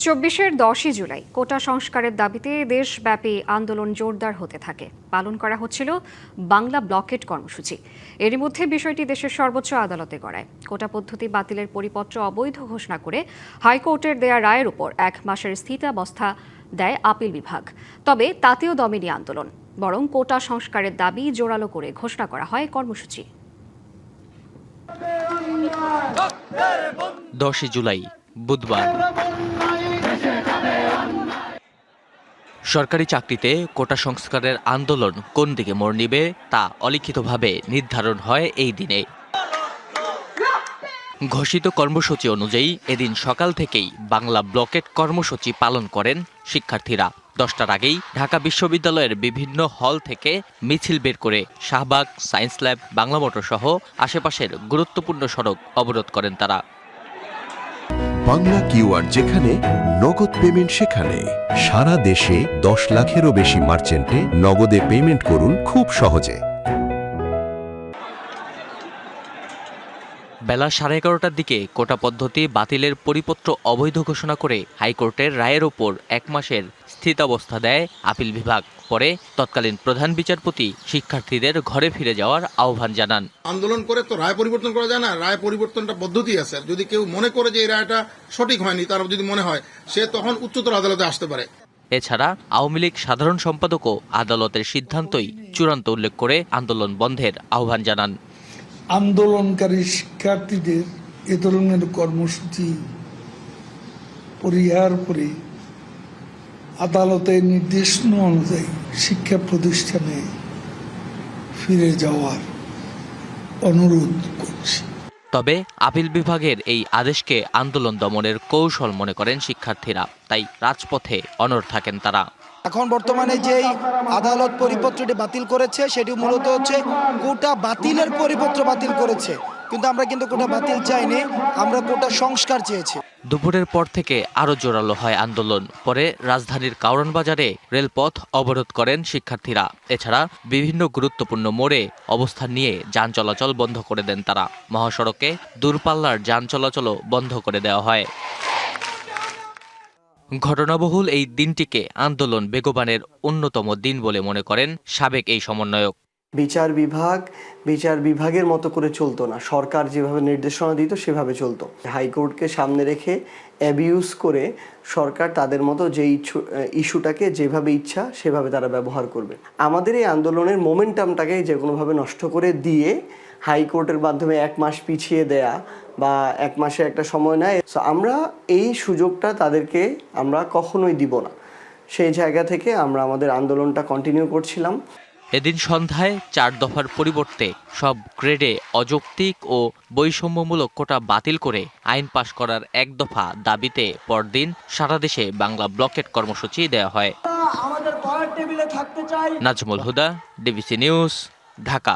চব্বিশের 10ই জুলাই কোটা সংস্কারের দাবিতে দেশব্যাপী আন্দোলন জোরদার হতে থাকে। পালন করা হচ্ছিল বাংলা ব্লকেট কর্মসূচি। এরই মধ্যে বিষয়টি দেশের সর্বোচ্চ আদালতে গড়ায়। কোটা পদ্ধতি বাতিলের পরিপত্র অবৈধ ঘোষণা করে হাইকোর্টের দেয়া রায়ের উপর 1 মাসের স্থিতাবস্থা দেয় আপিল বিভাগ। তবে তাতেও দমেনি আন্দোলন, বরং কোটা সংস্কারের দাবি জোরালো করে ঘোষণা করা হয় কর্মসূচি। 10 জুলাই বুধবার সরকারি চাকরিতে কোটা সংস্কারের আন্দোলন কোন দিকে মোড় নিবে তা অলিখিতভাবে নির্ধারণ হয় এই দিনে। ঘোষিত কর্মসূচি অনুযায়ী এদিন সকাল থেকেই বাংলা ব্লকেট কর্মসূচি পালন করেন শিক্ষার্থীরা। 10টার আগেই ঢাকা বিশ্ববিদ্যালয়ের বিভিন্ন হল থেকে মিছিল বের করে Shahbag, science lab, Bangla motor সহ আশেপাশের গুরুত্বপূর্ণ সড়ক অবরোধ করেন তারা। বাংলা কিউআর যেখানে, নগদ পেমেন্ট সেখানে। সারা দেশে 10 লাখেরও বেশি মার্চেন্টে নগদে পেমেন্ট করুন খুব সহজে। বেলা 11:30টার দিকে কোটা পদ্ধতি বাতিলের পরিপত্র অবৈধ ঘোষণা করে হাইকোর্টের রায়ের ওপর 1 মাসের স্থিতাবস্থা দেয় আপিল বিভাগ। পরে তৎকালীন প্রধান বিচারপতি শিক্ষার্থীদের ঘরে ফিরে যাওয়ার আহ্বান জানান। আন্দোলন করে তো রায় পরিবর্তন করা যায় না, রায় পরিবর্তনটা পদ্ধতি আছে। যদি কেউ মনে করে যে এই রায়টা সঠিক হয়নি, তার যদি মনে হয়, সে তখন উচ্চতর আদালতে আসতে পারে। এছাড়া আওয়ামী লীগ সাধারণ সম্পাদকও আদালতের সিদ্ধান্তই চূড়ান্ত উল্লেখ করে আন্দোলন বন্ধের আহ্বান জানান। আন্দোলনকারী শিক্ষার্থীদের এ ধরনের কর্মসূচি পরিহার করে আদালতের নির্দেশনা অনুযায়ী শিক্ষা প্রতিষ্ঠানে ফিরে যাওয়ার অনুরোধ করছি। তবে আপিল বিভাগের এই আদেশকে আন্দোলন দমনের কৌশল মনে করেন শিক্ষার্থীরা, তাই রাজপথে অনড় থাকেন তারা। এখন বর্তমানে যেই আদালত পরিপত্রটি বাতিল করেছে সেটি মূলত হচ্ছে কোটা বাতিলের পরিপত্র বাতিল করেছে, কিন্তু আমরা কোটা বাতিল চাইনি, আমরা কোটা সংস্কার চেয়েছি। দুপুরের পর থেকে আরো জোরালো হয় আন্দোলন। পরে রাজধানীর কারওয়ান বাজারে রেলপথ অবরোধ করেন শিক্ষার্থীরা। এছাড়া বিভিন্ন গুরুত্বপূর্ণ মোড়ে অবস্থান নিয়ে যান চলাচল বন্ধ করে দেন তারা। মহাসড়কে দূরপাল্লার যান চলাচলও বন্ধ করে দেওয়া হয়। ঘটনাবহুল এই দিনটিকে আন্দোলন বেগবানের অন্যতম দিন বলে মনে করেন সাবেক এই সমন্বয়ক। বিচার বিভাগের মতো করে চলতো না, সরকার যেভাবে নির্দেশনা দিত সেভাবে চলতো। হাইকোর্টকে সামনে রেখে অ্যাবিউজ করে সরকার তাদের মতো যে ইস্যুটাকে যেভাবে ইচ্ছা সেভাবে তারা ব্যবহার করবে। আমাদের এই আন্দোলনের মোমেন্টামটাকে যে কোনোভাবে নষ্ট করে দিয়ে হাইকোর্টের মাধ্যমে 1 মাস পিছিয়ে দেয়া বা 1 মাসের একটা সময় নেয়, আমরা এই সুযোগটা তাদেরকে আমরা কখনোই দিব না। সেই জায়গা থেকে আমরা আমাদের আন্দোলনটা কন্টিনিউ করছিলাম। এদিন সন্ধ্যায় 4 দফার পরিবর্তে সব গ্রেডে অযৌক্তিক ও বৈষম্যমূলক কোটা বাতিল করে আইন পাশ করার 1 দফা দাবিতে পরদিন সারা দেশে বাংলা ব্লকেট কর্মসূচি দেওয়া হয়। নাজমুল হুদা, ডিবিসি নিউজ, ঢাকা।